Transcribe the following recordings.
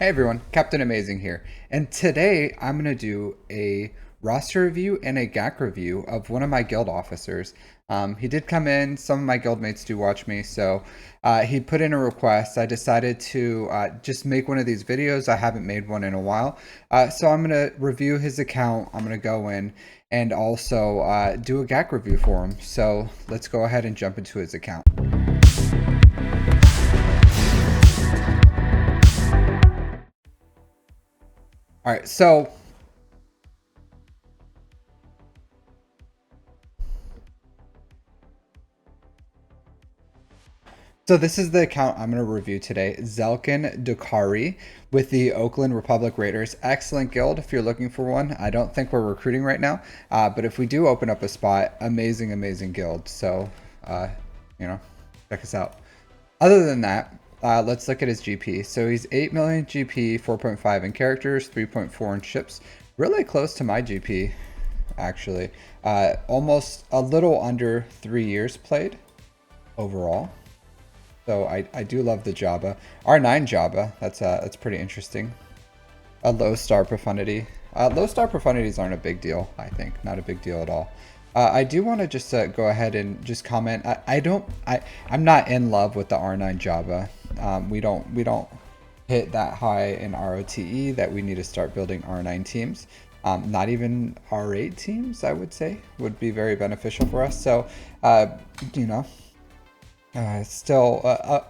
Hey everyone, Captain Amazing here, and today I'm going to do a roster review and a GAC review of one of my guild officers. He did come in, some of my guildmates do watch me, so he put in a request. I decided to just make one of these videos. I haven't made one in a while, so I'm going to review his account. I'm going to go in and also do a GAC review for him. So let's go ahead and jump into his account. All right, so this is the account I'm going to review today. Zelkin Dukari with the Oakland Republic Raiders. Excellent guild if you're looking for one. I don't think we're recruiting right now, but if we do open up a spot, amazing, amazing guild. So, you know, check us out. Other than that, let's look at his GP. So he's 8 million GP, 4.5 in characters, 3.4 in ships. Really close to my GP, actually. Almost a little under 3 years played overall. So I do love the Jabba. R9 Jabba, that's pretty interesting. A low star profundity. Low star profundities aren't a big deal, I think. Not a big deal at all. I do want to just go ahead and just comment. I'm not in love with the R9 Jabba. We don't hit that high in ROTE that we need to start building R9 teams. Not even R8 teams, I would say, would be very beneficial for us. So, you know, still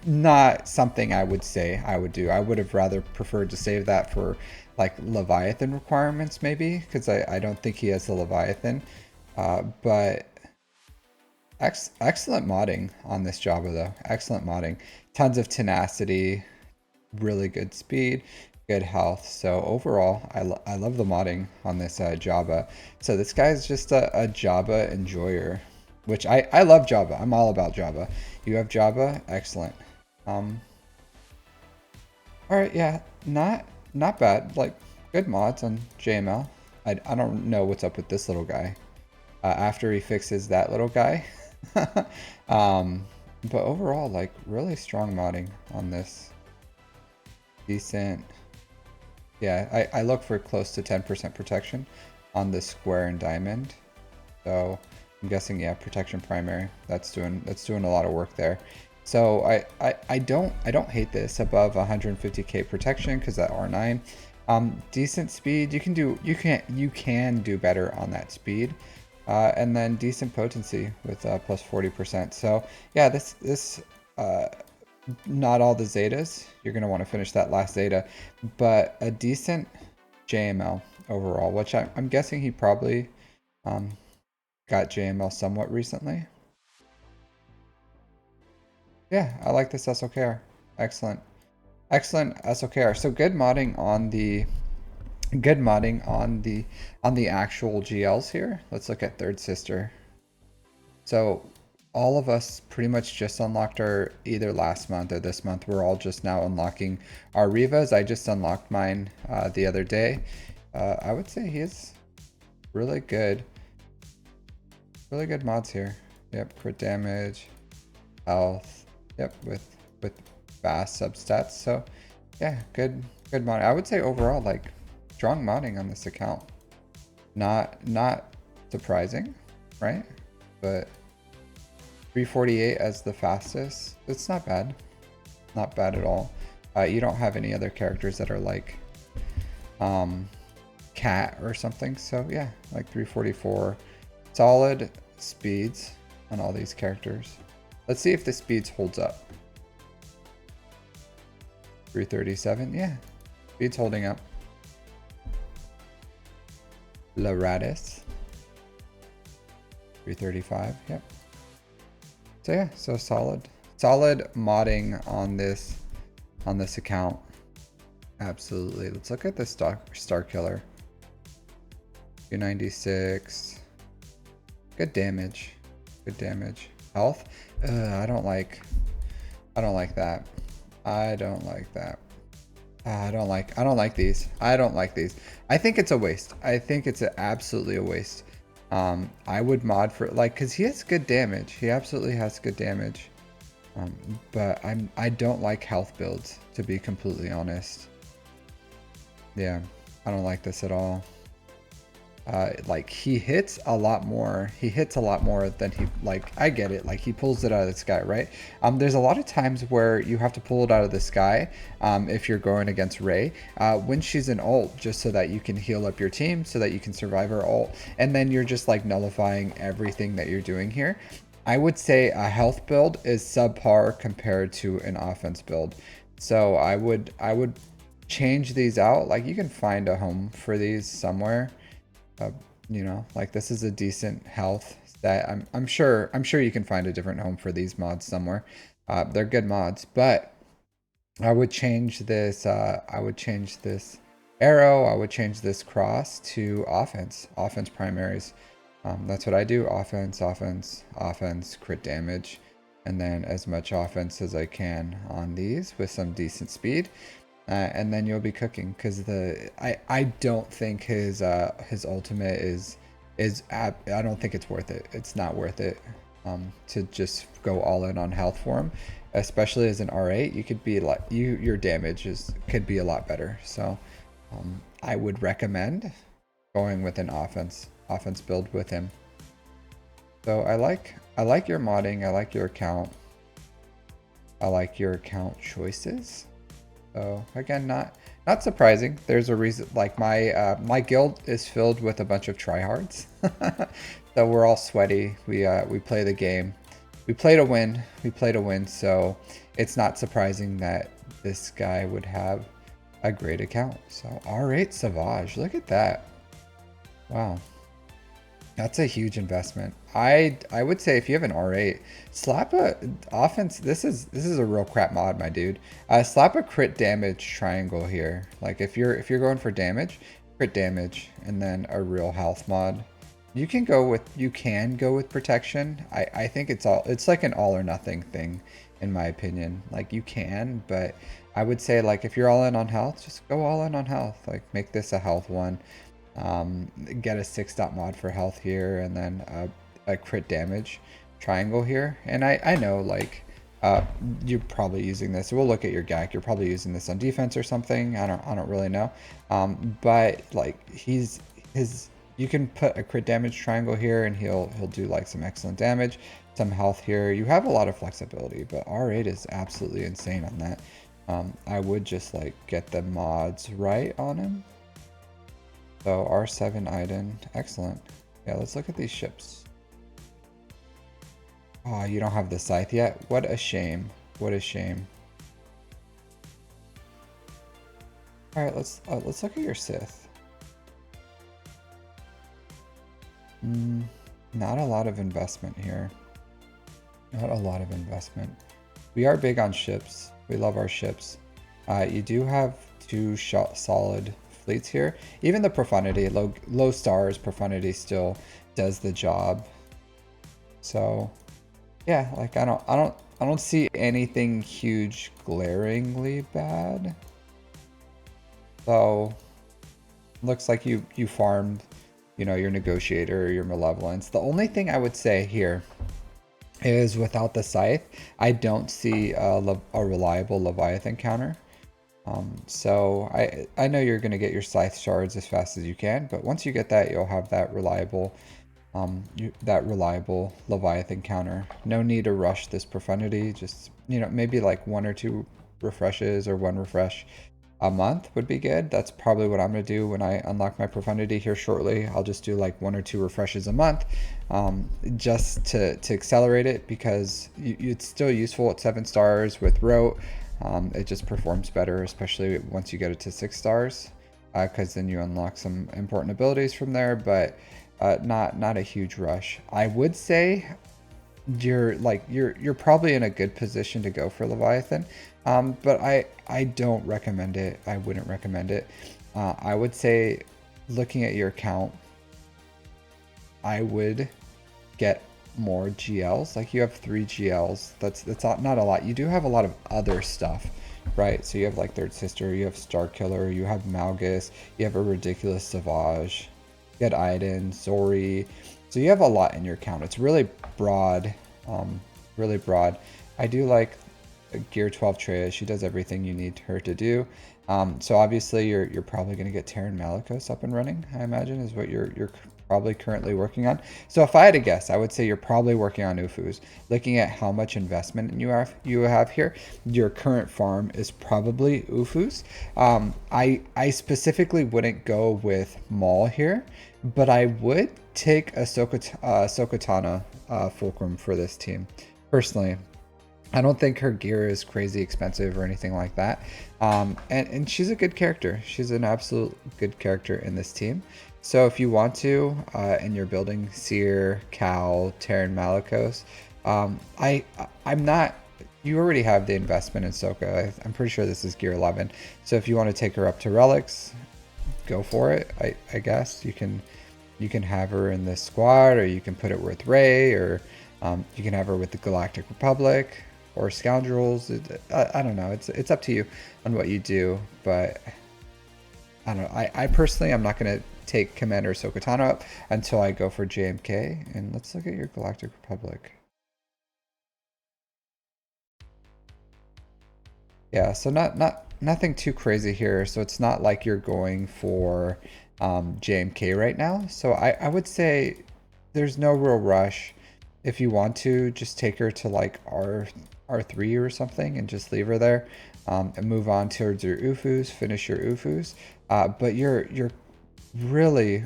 not something I would say I would do. I would have rather preferred to save that for like Leviathan requirements maybe, because I don't think he has the Leviathan. But excellent modding on this Jabba though. Excellent modding. Tons of tenacity, really good speed, good health. So overall, I love the modding on this Jabba. So this guy's just a Jabba enjoyer, which I love Jabba. I'm all about Jabba. You have Jabba? Excellent. All right, yeah, not bad. Like, good mods on JML. I don't know what's up with this little guy. After he fixes that little guy. But overall, like, really strong modding on this. Decent. Yeah, I look for close to 10% protection on this square and diamond. So I'm guessing, yeah, protection primary. That's doing a lot of work there. So I don't hate this above 150k protection because that R9, decent speed. You can do better on that speed, and then decent potency with plus 40%. So yeah, this not all the Zetas. You're gonna want to finish that last Zeta, but a decent JML overall, which I'm guessing he probably got JML somewhat recently. Yeah, I like this SOKR. Excellent. Excellent SOKR. So good modding on the actual GLs here. Let's look at Third Sister. So all of us pretty much just unlocked our either last month or this month. We're all just now unlocking our Rivas. I just unlocked mine the other day. I would say he is really good. Really good mods here. Yep, crit damage, health. Yep, with fast substats. So yeah, good modding. I would say overall, like, strong modding on this account. Not surprising, right? But 348 as the fastest. It's not bad. Not bad at all. You don't have any other characters that are like Cat or something. So yeah, like 344. Solid speeds on all these characters. Let's see if the speeds holds up. 337, yeah. Speed's holding up. Laratis. 335, yep. So yeah, so solid modding on this account. Absolutely. Let's look at the star killer. 296. Good damage. Good damage. Health. I don't like that. I don't like that. I don't like these. I don't like these. I think it's a waste. I think it's absolutely a waste. I would mod for, like, because he has good damage. He absolutely has good damage. But I don't like health builds, to be completely honest. Yeah, I don't like this at all. Like he hits a lot more. He hits a lot more than he like. I get it. Like he pulls it out of the sky, right? There's a lot of times where you have to pull it out of the sky if you're going against Ray when she's an ult, just so that you can heal up your team, so that you can survive her ult, and then you're just like nullifying everything that you're doing here. I would say a health build is subpar compared to an offense build. So I would change these out. Like you can find a home for these somewhere. uh, you know, like this is a decent health stat. I'm sure you can find a different home for these mods somewhere. They're good mods, but I would change this. I would change this arrow. I would change this cross to offense. Offense primaries. That's what I do. Offense, offense, offense, crit damage, and then as much offense as I can on these with some decent speed. And then you'll be cooking because I don't think his ultimate I don't think it's worth it. It's not worth it to just go all in on health for him, especially as an R8. You could be like your damage could be a lot better. So I would recommend going with an offense build with him. So I like your modding. I like your account. I like your account choices. So again, not surprising. There's a reason. Like my guild is filled with a bunch of tryhards. So we're all sweaty. We play the game. We play to win. We play to win. So it's not surprising that this guy would have a great account. So R8 Savage. Look at that. Wow. That's a huge investment. I would say if you have an R8, slap a offense. This is a real crap mod, my dude. Slap a crit damage triangle here. Like if you're going for damage, crit damage, and then a real health mod. You can go with protection. I think it's like an all or nothing thing, in my opinion. Like you can, but I would say like if you're all in on health, just go all in on health. Like make this a health one. Get a 6-dot mod for health here, and then a crit damage triangle here. And I know like you're probably using this. We'll look at your GAC. You're probably using this on defense or something. I don't really know. But like you can put a crit damage triangle here, and he'll do like some excellent damage, some health here. You have a lot of flexibility, but R8 is absolutely insane on that. I would just like get the mods right on him. So R7 Iden, excellent. Yeah, let's look at these ships. Oh, you don't have the scythe yet? What a shame. What a shame. All right, let's look at your Sith. Not a lot of investment here. Not a lot of investment. We are big on ships. We love our ships. You do have two solid fleets here. Even the profundity, low stars, profundity still does the job. So yeah, like I don't see anything huge glaringly bad. So looks like you farmed, your negotiator, your malevolence. The only thing I would say here is without the scythe, I don't see a reliable Leviathan counter. So I know you're going to get your scythe shards as fast as you can, but once you get that, you'll have that reliable Leviathan counter. No need to rush this profundity. Just, maybe like 1 or 2 refreshes or 1 refresh a month would be good. That's probably what I'm going to do when I unlock my profundity here shortly. I'll just do like 1 or 2 refreshes a month, just to accelerate it, because it's still useful at 7 stars with rote. It just performs better, especially once you get it to 6 stars, because then you unlock some important abilities from there, but not a huge rush. I would say you're probably in a good position to go for Leviathan, but I don't recommend it. I wouldn't recommend it. I would say, looking at your account, I would get more GLs. Like you have 3 GLs. That's not a lot. You do have a lot of other stuff, right? So you have like Third Sister, you have Star Killer, you have Malgus, you have a ridiculous Savage, you got Iden, Zori. So you have a lot in your account. It's really broad, really broad. I do like Gear 12 Treya. She does everything you need her to do. So obviously you're probably going to get Terran Malicos up and running, I imagine, is what you're probably currently working on. So if I had to guess, I would say you're probably working on UFUs. Looking at how much investment you have here, your current farm is probably UFUs. I specifically wouldn't go with Maul here, but I would take a Sokotana Fulcrum for this team personally. I don't think her gear is crazy expensive or anything like that. And she's a good character. She's an absolute good character in this team. So if you want to, and you're building Seer, Cal, Terran Malicos, I'm not. You already have the investment in Soka. I'm pretty sure this is gear 11. So if you want to take her up to relics, go for it. I guess you can have her in this squad, or you can put it with Rey, or you can have her with the Galactic Republic or Scoundrels. I don't know. It's up to you on what you do, but I don't know. I personally, I'm not going to take Commander Sokotano up until I go for JMK. And let's look at your Galactic Republic. Yeah, so nothing too crazy here. So it's not like you're going for JMK right now. So I would say there's no real rush. If you want to, just take her to like R3 or something and just leave her there, and move on towards your UFUs, finish your UFUs. But you're really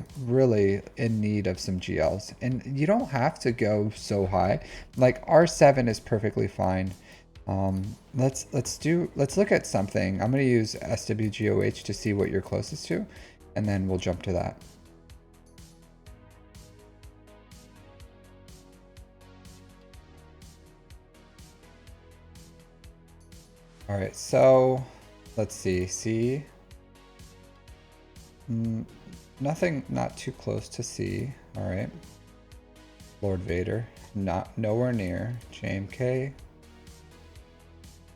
in need of some GLs, and you don't have to go so high. Like R7 is perfectly fine. Let's look at something. I'm gonna use SWGOH to see what you're closest to, and then we'll jump to that. All right, so let's see. Nothing, not too close to C. All right. Lord Vader, nowhere near. JMK,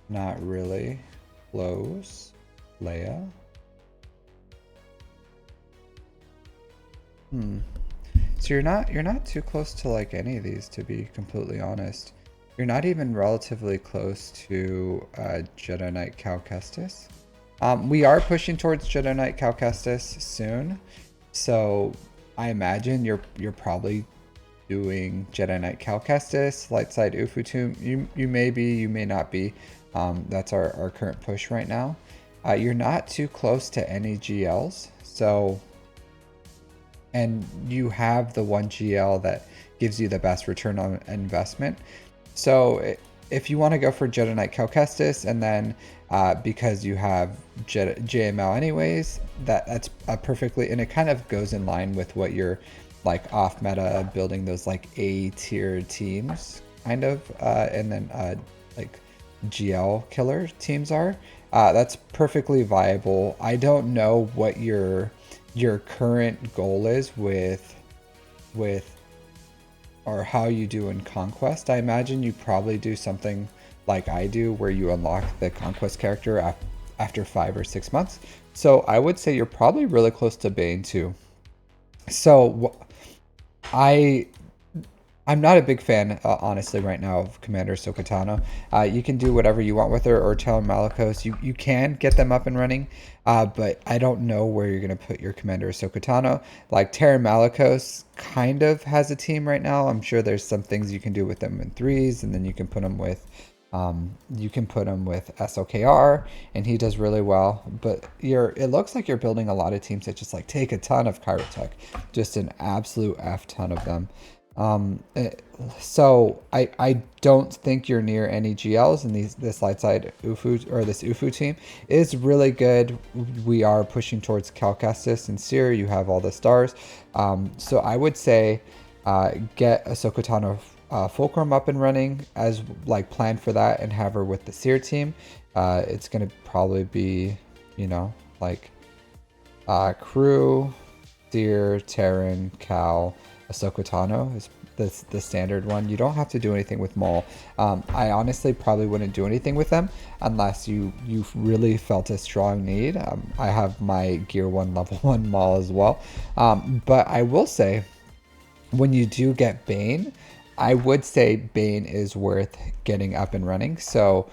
not really. Close. Leia. So you're not too close to like any of these, to be completely honest. You're not even relatively close to Jedi Knight Cal Kestis. We are pushing towards Jedi Knight Cal Kestis soon, so I imagine you're probably doing Jedi Knight Cal Kestis, Light Side Ufu Tomb. You may be, you may not be. That's our current push right now. You're not too close to any GLs, so, and you have the one GL that gives you the best return on investment. So if you want to go for Jedi Knight Cal Kestis, and then because you have JML anyways, that's perfectly, and it kind of goes in line with what you're like off meta building those like A tier teams kind of, and then like GL killer teams are. That's perfectly viable. I don't know what your current goal is with or how you do in Conquest. I imagine you probably do something like I do, where you unlock the Conquest character after 5 or 6 months. So I would say you're probably really close to Bane too. So I'm not a big fan, honestly, right now of Commander Sokotano. You can do whatever you want with her, or Terran Malicos. You can get them up and running, but I don't know where you're going to put your Commander Sokotano. Like Terran Malicos kind of has a team right now. I'm sure there's some things you can do with them in threes, and then you can put them with SOKR, and he does really well. But it looks like you're building a lot of teams that just like take a ton of Chirotech, just an absolute F ton of them. So I don't think you're near any GLs, and this light side UFU, or this UFU team is really good. We are pushing towards Cal Kestis and Seer. You have all the stars. So I would say get a Sokotano Fulcrum up and running as like plan for that, and have her with the Seer team. It's gonna probably be, like Crew, Seer, Terran, Cal, Ahsoka Tano is the standard one. You don't have to do anything with Maul. I honestly probably wouldn't do anything with them unless you really felt a strong need. I have my Gear 1 level 1 Maul as well. But I will say, when you do get Bane, I would say Bane is worth getting up and running. So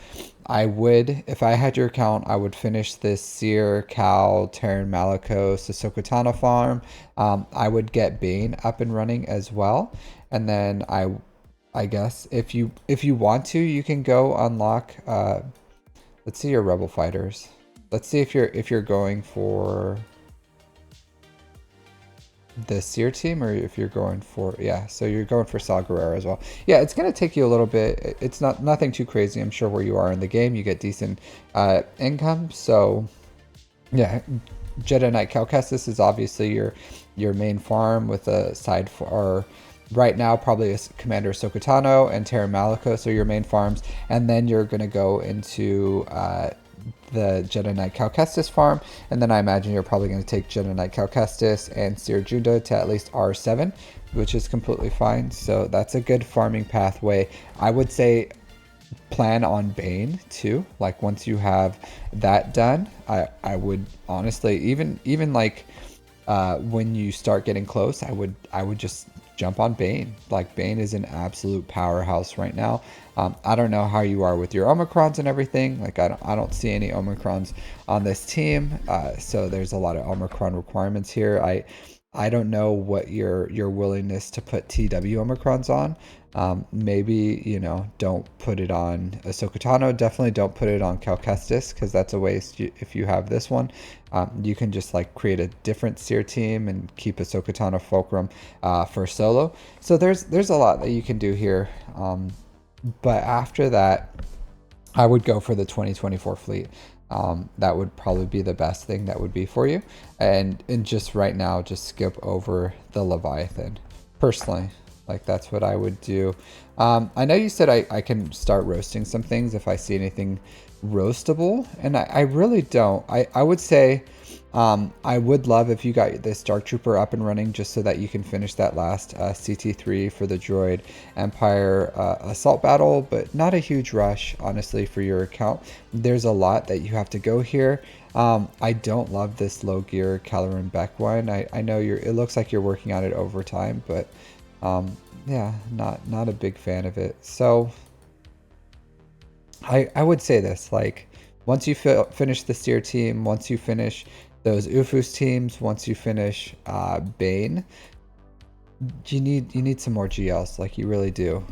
I would, if I had your account, I would finish this Seer, Cal, Terran Malicos, the Sokotana farm. I would get Bane up and running as well. And then I guess if you want to, you can go unlock let's see your rebel fighters. Let's see if you're going for the Seer team or if you're going for, yeah, so you're going for Saw Gerrera as well. Yeah, it's going to take you a little bit. It's not nothing too crazy. I'm sure where you are in the game, you get decent income. So yeah, Jedi Knight Cal Kestis is obviously your main farm with a side for right now probably a Commander Sokotano and Terra Malicos are your main farms, and then you're going to go into the Jedi Knight Cal Kestis farm, and then I imagine you're probably going to take Jedi Knight Cal Kestis and Seer Judah to at least R7, which is completely fine. So that's a good farming pathway. I would say plan on Bane too. Like once you have that done, I would honestly even like when you start getting close, I would just jump on Bane. Like Bane is an absolute powerhouse right now. I don't know how you are with your Omicrons and everything. Like I don't see any Omicrons on this team. So there's a lot of Omicron requirements here. I don't know what your willingness to put TW Omicrons on. Maybe, don't put it on Ahsoka Tano. Definitely don't put it on Cal Kestis because that's a waste if you have this one. You can just like create a different Seer team and keep Ahsoka Tano Fulcrum for solo. So there's a lot that you can do here. But after that, I would go for the 2024 fleet. That would probably be the best thing that would be for you. And just right now, just skip over the Leviathan. Personally, like that's what I would do. I know you said I can start roasting some things if I see anything roastable, and I really don't. I would say I would love if you got this Dark Trooper up and running just so that you can finish that last CT3 for the Droid Empire assault battle, but not a huge rush, honestly, for your account. There's a lot that you have to go here. I don't love this low gear Caloran Beck one. I know it looks like you're working on it over time, but yeah, not a big fan of it. So I would say this, like once you finish the Seer team, once you finish those Ufus teams, once you finish Bane, you need some more GLs, like you really do.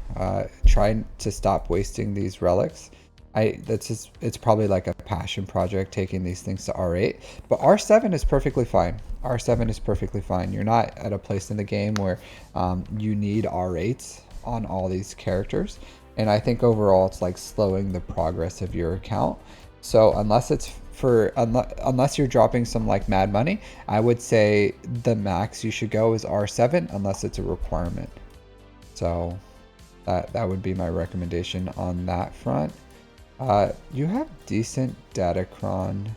Try to stop wasting these relics. It's probably like a passion project taking these things to R8, but R7 is perfectly fine. R7 is perfectly fine. You're not at a place in the game where you need R8s on all these characters, and I think overall it's like slowing the progress of your account. So unless you're dropping some like mad money, I would say the max you should go is R7 unless it's a requirement. So that would be my recommendation on that front. You have decent Datacrons.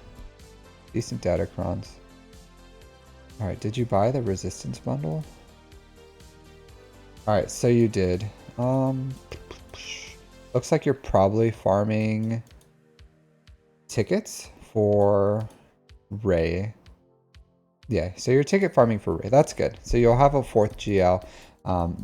Alright, did you buy the resistance bundle? Alright, so you did. Looks like you're probably farming tickets for Rey. Yeah, so you're ticket farming for Rey. That's good. So you'll have a 4th GL.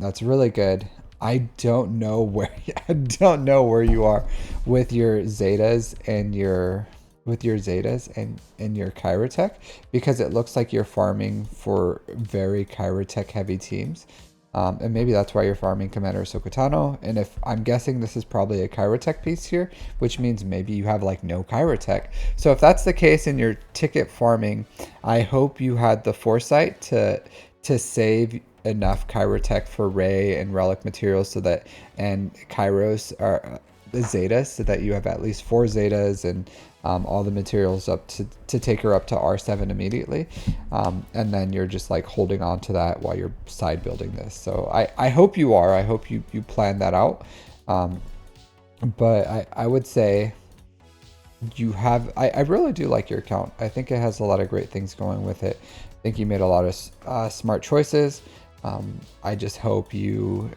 That's really good. I don't know where you are with your Zetas and your Kyrotech, because it looks like you're farming for very Kyrotech heavy teams. And maybe that's why you're farming Commander Sokotano. And if I'm guessing this is probably a Kyrotech piece here, which means maybe you have like no Kyrotech. So if that's the case in your ticket farming, I hope you had the foresight to save enough Kyrotech for Rey and relic materials and Kairos are the Zetas, so that you have at least 4 Zetas and all the materials up to take her up to R7 immediately. And then you're just like holding on to that while you're side building this. So I hope you are. I hope you plan that out. But I would say you have, I really do like your account. I think it has a lot of great things going with it. I think you made a lot of smart choices. I just hope you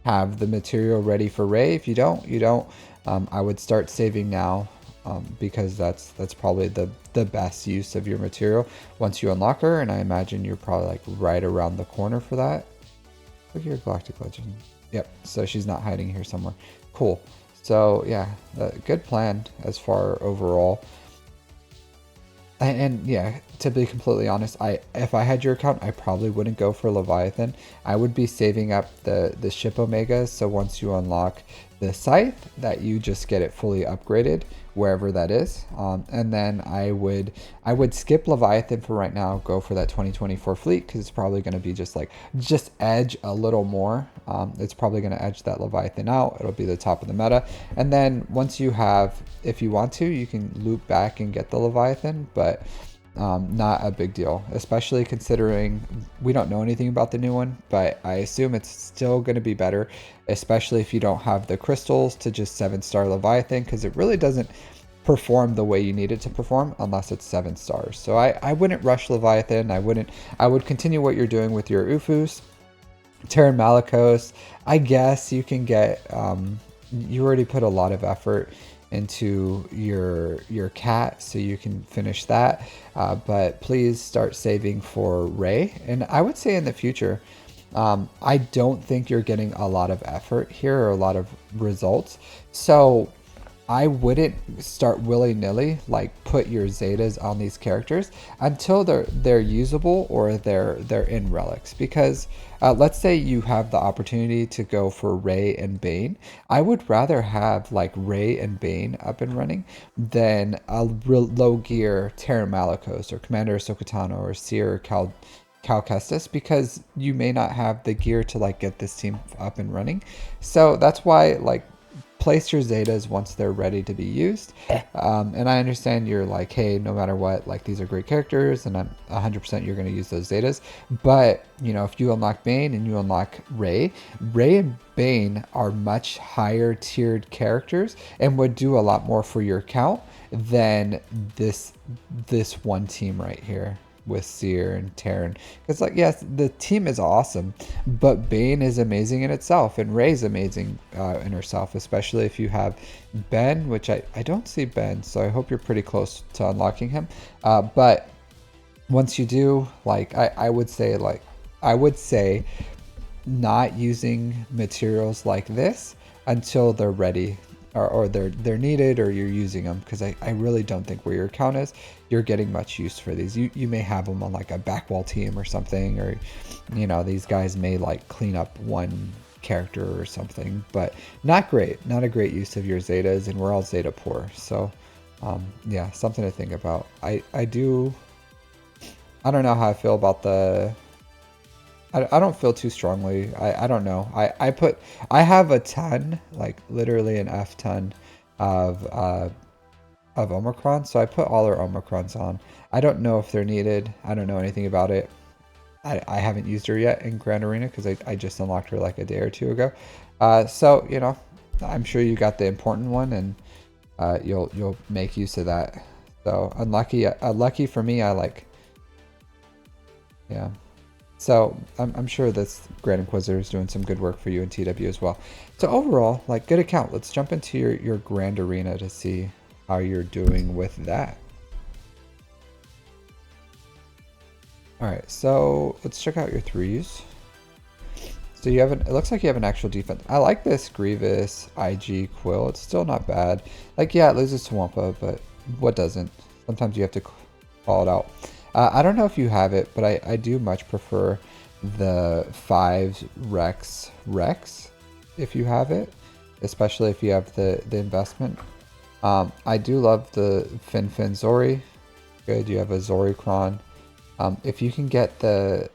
have the material ready for Rey. If you don't, you don't. I would start saving now, because that's probably the best use of your material once you unlock her, and I imagine you're probably like right around the corner for that. Look at your Galactic Legend. Yep, so she's not hiding here somewhere. Cool. So yeah, good plan as far overall. And yeah, to be completely honest, if I had your account, I probably wouldn't go for Leviathan. I would be saving up the ship Omegas, so once you unlock the scythe, that you just get it fully upgraded wherever that is. And then I would skip Leviathan for right now, go for that 2024 fleet because it's probably going to be just edge a little more. It's probably going to edge that Leviathan out. It'll be the top of the meta. And then once you have, if you want to, you can loop back and get the Leviathan, but not a big deal, especially considering we don't know anything about the new one, but I assume it's still going to be better, especially if you don't have the crystals to just 7-star Leviathan, because it really doesn't perform the way you need it to perform unless it's 7 stars. So I wouldn't rush Leviathan. I would continue what you're doing with your Ufus. Terran Malicos, I guess you can get, you already put a lot of effort into your cat, so you can finish that. But please start saving for Ray. And I would say in the future, I don't think you're getting a lot of effort here or a lot of results. So I wouldn't start willy-nilly, like put your Zetas on these characters until they're usable or they're in relics. Because let's say you have the opportunity to go for Ray and Bane. I would rather have like Ray and Bane up and running than a real low gear Terran Malicos or Commander Sokotano or Seer Cal Kestis, because you may not have the gear to like get this team up and running. So that's why, like, place your Zetas once they're ready to be used. And I understand you're like, hey, no matter what, like, these are great characters and I'm 100% you're going to use those Zetas. But, you know, if you unlock Bane and you unlock Ray and Bane are much higher tiered characters and would do a lot more for your account than this one team right here with Seer and Terran. Because, like, yes, the team is awesome, but Bane is amazing in itself, and Ray's amazing in herself, especially if you have Ben, which I don't see Ben, so I hope you're pretty close to unlocking him. But once you do, like, I would say not using materials like this until they're ready, or they're needed, or you're using them, because I really don't think where your account is, you're getting much use for these. You may have them on like a backwall team or something, or, you know, these guys may like clean up one character or something, but not a great use of your Zetas, and we're all Zeta poor. So yeah, something to think about. I don't know how I feel about I don't feel too strongly. I don't know. I have a ton, like literally an F ton of Omicron, so I put all our Omicrons on. I don't know if they're needed. I don't know anything about it. I haven't used her yet in Grand Arena because I just unlocked her like a day or two ago. So, you know, I'm sure you got the important one, and you'll make use of that. So lucky for me, yeah. So I'm sure this Grand Inquisitor is doing some good work for you in TW as well. So overall, like, good account. Let's jump into your Grand Arena to see how you're doing with that. All right, so let's check out your threes. So you have it looks like you have an actual defense. I like this Grievous IG Quill. It's still not bad. Like, yeah, it loses to Wampa, but what doesn't? Sometimes you have to call it out. I don't know if you have it, but I do much prefer the 5 Rex if you have it, especially if you have the investment. I do love the Fin Zori. Good, you have a Zoricron. If you can get the...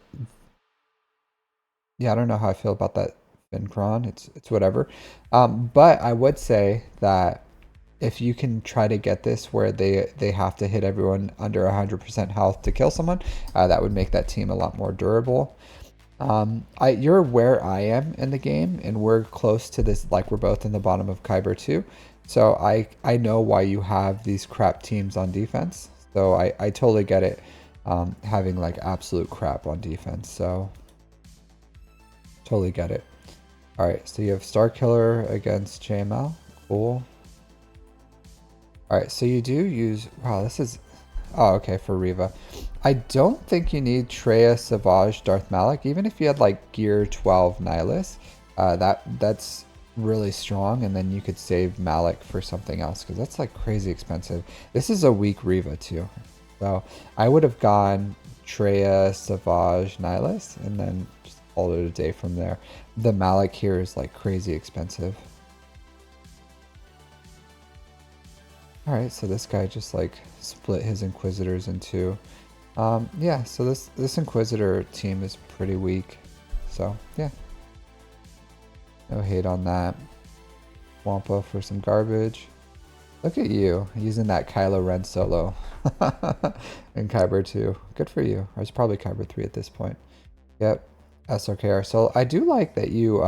Yeah, I don't know how I feel about that Fincron. It's whatever. But I would say that if you can try to get this where they have to hit everyone under 100% health to kill someone, that would make that team a lot more durable. You're where I am in the game, and we're close to this, like, we're both in the bottom of Kyber 2. So I know why you have these crap teams on defense. So I totally get it, having like absolute crap on defense. So totally get it. All right, so you have Star Killer against JML. Cool. All right, so you do use, wow, this is, oh, okay, for Riva. I don't think you need Treya, Savage, Darth Malik, even if you had like Gear 12 Nihilus. That's really strong, and then you could save Malik for something else because that's like crazy expensive. This is a weak Riva too, so I would have gone Treya, Savage, Nihilus, and then just called it a day from there. The Malik here is like crazy expensive. All right, so this guy just like split his Inquisitors in two. Yeah, so this Inquisitor team is pretty weak. So yeah, no hate on that. Wampa for some garbage. Look at you using that Kylo Ren solo in Kyber 2. Good for you. Or it's probably Kyber 3 at this point. Yep, SRKR. So I do like that you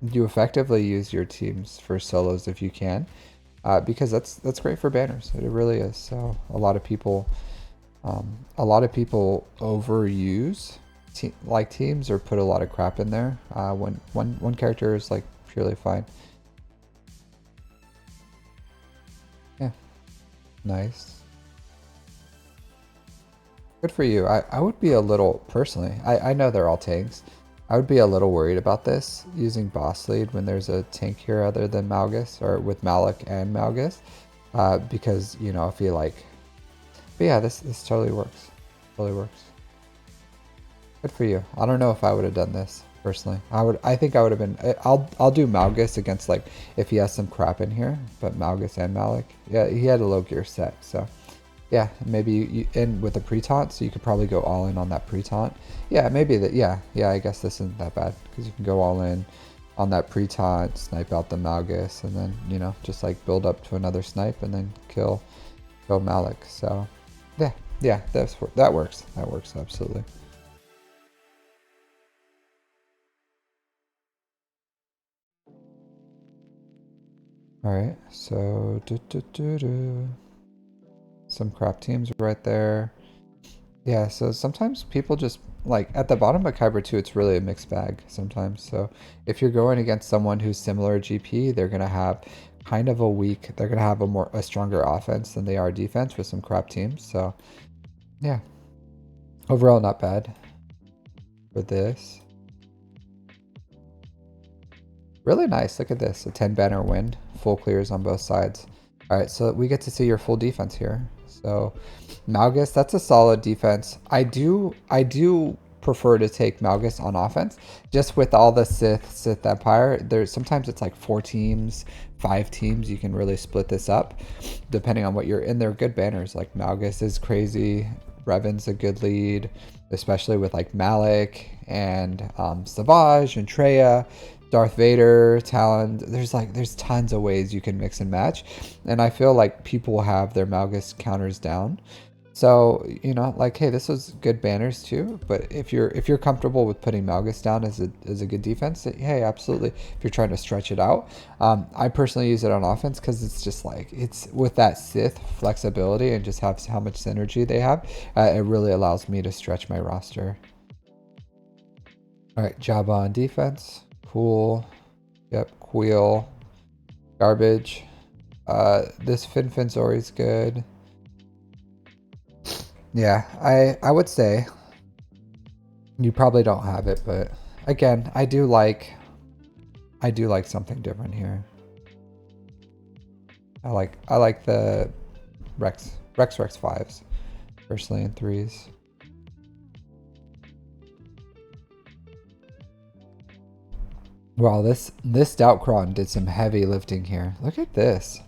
effectively use your teams for solos if you can, because that's great for banners. It really is. So a lot of people overuse teams or put a lot of crap in there when one character is like purely fine. Yeah, nice. Good for you. I would be a little, personally, I know they're all tanks. I would be a little worried about this using boss lead when there's a tank here other than Malgus, or with Malik and Malgus, because, you know, if you like, but yeah, this totally works. Totally works. Good for you. I don't know if I would have done this personally. I think I would have been. I'll do Malgus against, like, if he has some crap in here, but Malgus and Malik. Yeah, he had a low gear set, so yeah, maybe you in with a pre-taunt, so you could probably go all in on that pre-taunt. Yeah, maybe that. Yeah, I guess this isn't that bad because you can go all in on that pre-taunt, snipe out the Malgus, and then, you know, just like build up to another snipe and then kill Malik. So yeah, that works. That works absolutely. All right, so some crap teams right there. Yeah, so sometimes people just like at the bottom of Kyber 2, it's really a mixed bag sometimes. So if you're going against someone who's similar GP, they're gonna have kind of a weak, they're gonna have a stronger offense than they are defense with some crap teams. So yeah, overall not bad for this. Really nice. Look at this, a 10 banner win, full clears on both sides. All right, so we get to see your full defense here. So Malgus, that's a solid defense. I do prefer to take Malgus on offense. Just with all the Sith Empire, there's sometimes it's like 4 teams, 5 teams. You can really split this up depending on what you're in. They're good banners. Like Malgus is crazy. Revan's a good lead, especially with like Malik and Savage and Treya. Darth Vader, Talon. There's tons of ways you can mix and match, and I feel like people have their Malgus counters down. So, you know, like, hey, this was good banners too. But if you're comfortable with putting Malgus down as a good defense, hey, absolutely. If you're trying to stretch it out, I personally use it on offense because it's just like it's with that Sith flexibility and just have how much synergy they have. It really allows me to stretch my roster. All right, Jabba on defense. Cool. Yep, Queel. Garbage. This Finfinzori's good. Yeah, I would say you probably don't have it, but again, I do like something different here. I like the Rex 5s, personally, in 3s. Wow, this Doubtcron did some heavy lifting here. Look at this.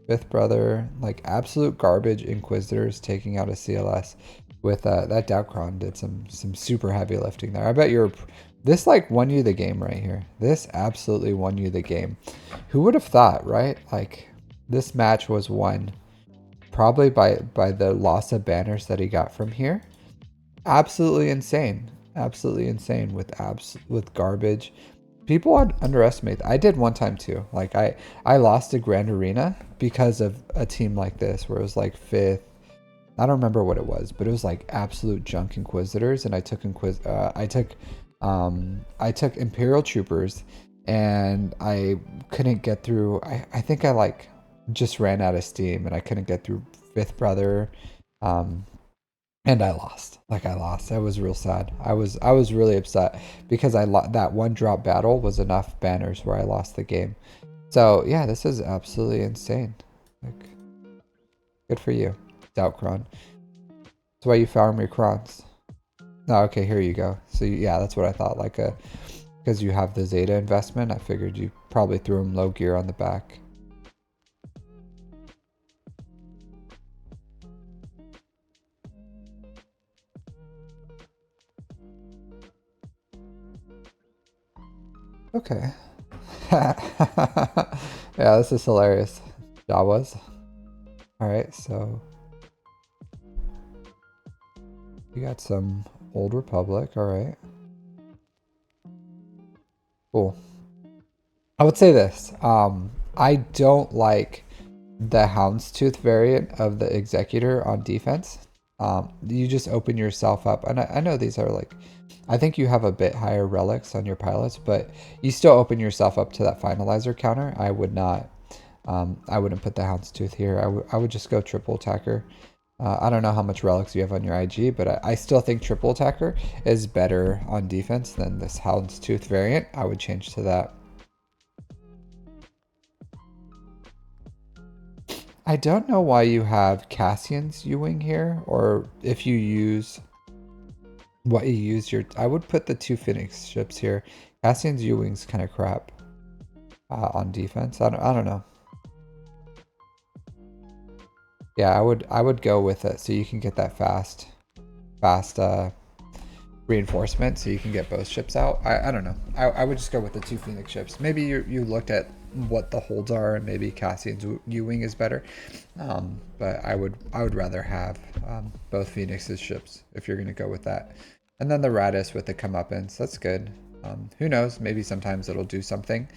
Fifth brother, like absolute garbage Inquisitors taking out a CLS with that Doubtcron did some super heavy lifting there. I bet this like won you the game right here. This absolutely won you the game. Who would have thought, right? Like this match was won probably by the loss of banners that he got from here. Absolutely insane. Absolutely insane with garbage. People underestimate. I did one time too. Like I lost a Grand Arena because of a team like this where it was like fifth. I don't remember what it was, but it was like absolute junk Inquisitors, and I took Imperial Troopers, and I couldn't get through. I think I like just ran out of steam, and I couldn't get through Fifth Brother. Um, And I lost. Like I lost. I was real sad. I was really upset because that one drop battle was enough banners where I lost the game. So yeah, this is absolutely insane. Like, good for you, Doubtcron. That's why you farm your crons. No, okay, here you go. So yeah, that's what I thought. Like because you have the Zeta investment, I figured you probably threw him low gear on the back. Okay. Yeah, this is hilarious. Jawas. Alright, so you got some Old Republic, alright. Cool. I would say this. I don't like the Houndstooth variant of the Executor on defense. You just open yourself up, and I know these are like, I think you have a bit higher relics on your pilots, but you still open yourself up to that finalizer counter. I would not, I wouldn't put the Houndstooth here. I would just go triple attacker. I don't know how much relics you have on your IG, but I still think triple attacker is better on defense than this Houndstooth variant. I would change to that. I don't know why you have Cassian's U-Wing here, or if you use what you use your... I would put the two Phoenix ships here. Cassian's U-Wing's kind of crap on defense. I don't know. Yeah, I would go with it so you can get that fast reinforcement so you can get both ships out. I don't know. I would just go with the two Phoenix ships. Maybe you looked at what the holds are and maybe Cassian's U-Wing is better. But I would rather have both Phoenix's ships if you're going to go with that. And then the Radis with the comeuppance, that's good. Who knows? Maybe sometimes it'll do something.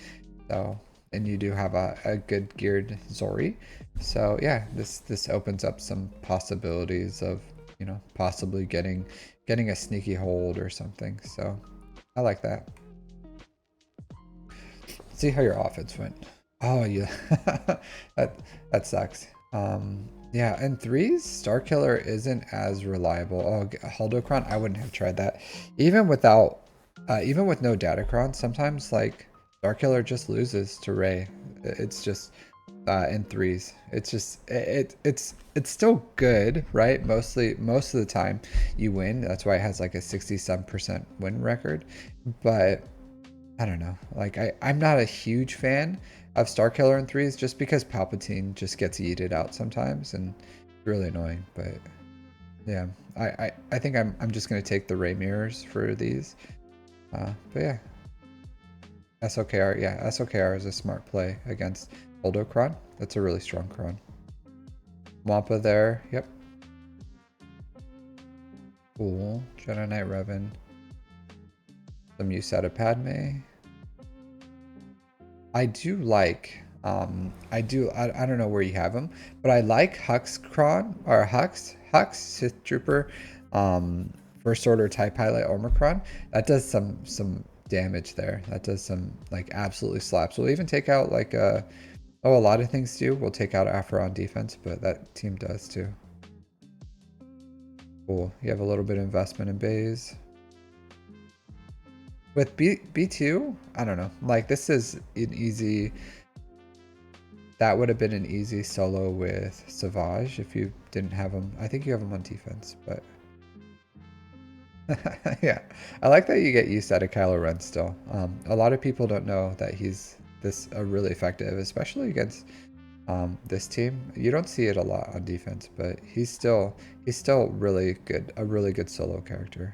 So, and you do have a good geared Zori. So yeah, this opens up some possibilities of, you know, possibly getting a sneaky hold or something. So I like that. See how your offense went. Oh yeah, that sucks. Yeah, and threes, Starkiller isn't as reliable. Oh, Haldocron, I wouldn't have tried that. Even without, even with no Datacron, sometimes like Starkiller just loses to Ray. It's just in threes. It's just it's still good, right? Most of the time you win. That's why it has like a 67% win record. But I don't know. Like I'm not a huge fan of Starkiller in threes just because Palpatine just gets yeeted out sometimes and it's really annoying. But yeah, I think I'm just gonna take the Ray mirrors for these. But yeah, SOKR, yeah, SOKR is a smart play against Holdocron. That's a really strong Cron. Wampa there, yep. Cool. Jedi Knight Revan. Some use out of Padme. I do like, I don't know where you have them, but I like Hux Cron, or Hux, Sith Trooper, First Order TIE Pilot Omicron. That does some damage there. That does some, like, absolutely slaps. We'll even take out, like, oh, a lot of things do. We'll take out Afro on defense, but that team does too. Cool. You have a little bit of investment in bays. With B2, I don't know. Like, this is an easy... That would have been an easy solo with Savage if you didn't have him. I think you have him on defense, but... Yeah. I like that you get used out of Kylo Ren still. A lot of people don't know that he's really effective, especially against this team. You don't see it a lot on defense, but he's still really good, a really good solo character.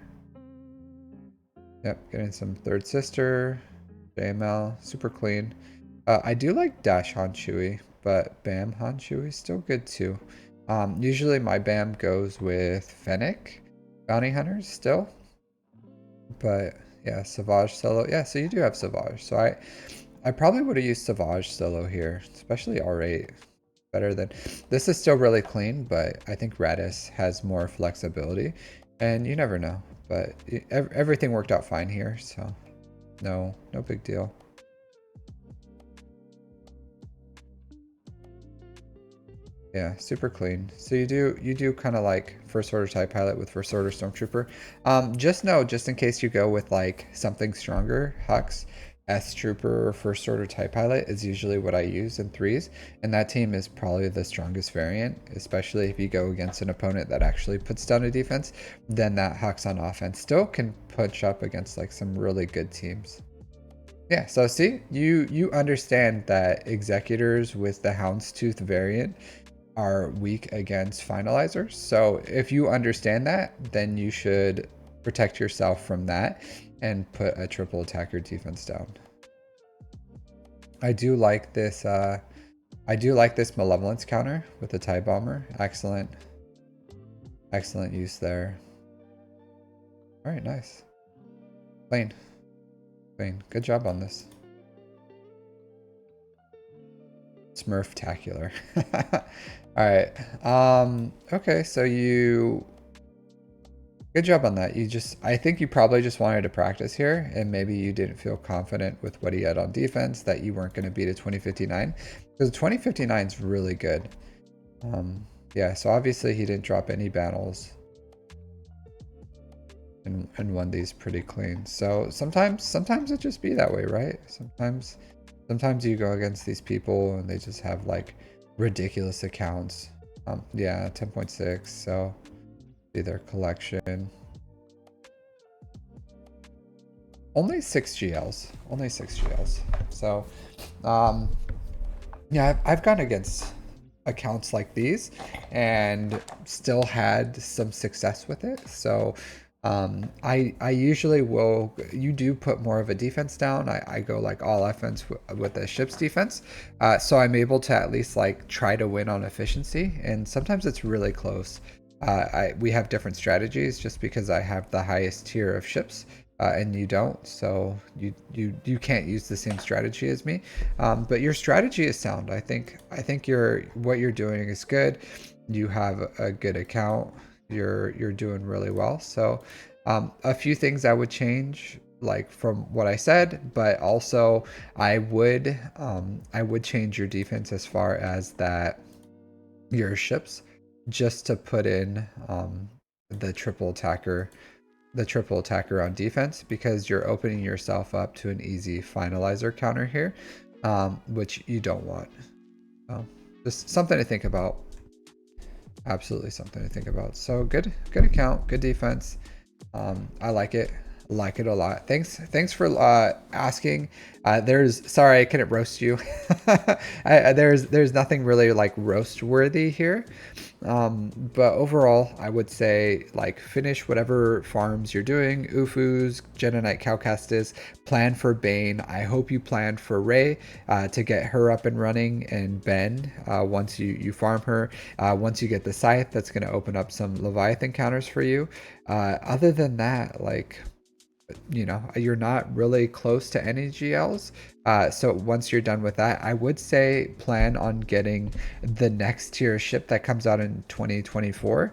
Yep, getting some Third Sister, JML, super clean. I do like Dash Han Chewie, but Bam Han Chewie is still good too. Usually my Bam goes with Fennec Bounty Hunters still. But yeah, Savage solo. Yeah, so you do have Savage. So I probably would have used Savage solo here, especially R8. Better than... This is still really clean, but I think Radis has more flexibility. And you never know. But everything worked out fine here, so no big deal. Yeah, super clean. So you do kind of like first order TIE pilot with first order stormtrooper. Just know, just in case you go with like something stronger, Hux, S trooper or first order TIE pilot is usually what I use in threes, and that team is probably the strongest variant, especially if you go against an opponent that actually puts down a defense. Then that Hux on offense still can punch up against like some really good teams. Yeah, so see, you understand that executors with the Houndstooth variant are weak against finalizers. So if you understand that, then you should protect yourself from that and put a triple attacker defense down. I do like this malevolence counter with the TIE bomber. Excellent. Excellent use there. Alright, nice. Clean. Clean. Good job on this. Smurf-tacular. Alright. Okay, so you... Good job on that. I think you probably just wanted to practice here, and maybe you didn't feel confident with what he had on defense, that you weren't going to beat a 2059. Because 2059 is really good. Yeah, so obviously he didn't drop any battles. And won these pretty clean. So sometimes it just be that way, right? Sometimes you go against these people and they just have like ridiculous accounts. Yeah, 10.6, so see their collection. Only 6 GLs. Only 6 GLs. So yeah, I've gone against accounts like these and still had some success with it. So I usually will, you do put more of a defense down. I go like all offense with the ship's defense. So I'm able to at least like try to win on efficiency. And sometimes it's really close. We have different strategies just because I have the highest tier of ships. And you don't, so you can't use the same strategy as me. But your strategy is sound. I think what you're doing is good. You have a good account. You're doing really well. So a few things I would change, like from what I said, but also I would change your defense as far as that your ships, just to put in the triple attacker on defense, because you're opening yourself up to an easy finalizer counter here, which you don't want. Just something to think about. Absolutely something to think about. So good account, good defense. I like it a lot. Thanks for asking. Sorry I couldn't roast you. There's nothing really like roast worthy here. But overall, I would say like finish whatever farms you're doing. Ufus, Jedi Cowcastus, plan for Bane. I hope you plan for Rey to get her up and running, and Ben once you farm her. Once you get the Scythe, that's going to open up some Leviathan counters for you. Other than that, like, you're not really close to any GLs. So once you're done with that, I would say plan on getting the next tier ship that comes out in 2024,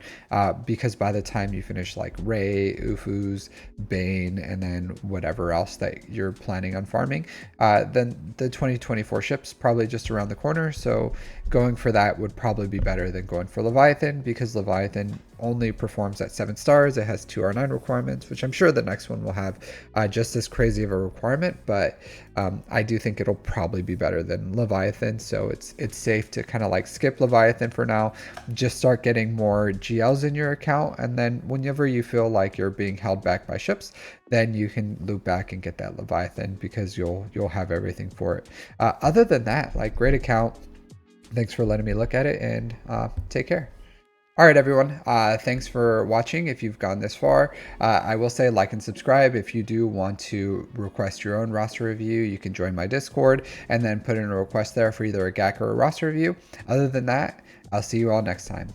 because by the time you finish like Rey, Ufus, Bane, and then whatever else that you're planning on farming, then the 2024 ship's probably just around the corner. So going for that would probably be better than going for Leviathan, because Leviathan only performs at 7 stars. It has 2 R9 requirements, which I'm sure the next one will have just as crazy of a requirement, but I do think it'll probably be better than Leviathan. So it's safe to kind of like skip Leviathan for now, just start getting more GLs in your account, and then whenever you feel like you're being held back by ships, then you can loop back and get that Leviathan, because you'll have everything for it. Other than that, like, great account. Thanks for letting me look at it, and take care. All right, everyone. Thanks for watching. If you've gone this far, I will say like and subscribe. If you do want to request your own roster review, you can join my Discord and then put in a request there for either a GAC or a roster review. Other than that, I'll see you all next time.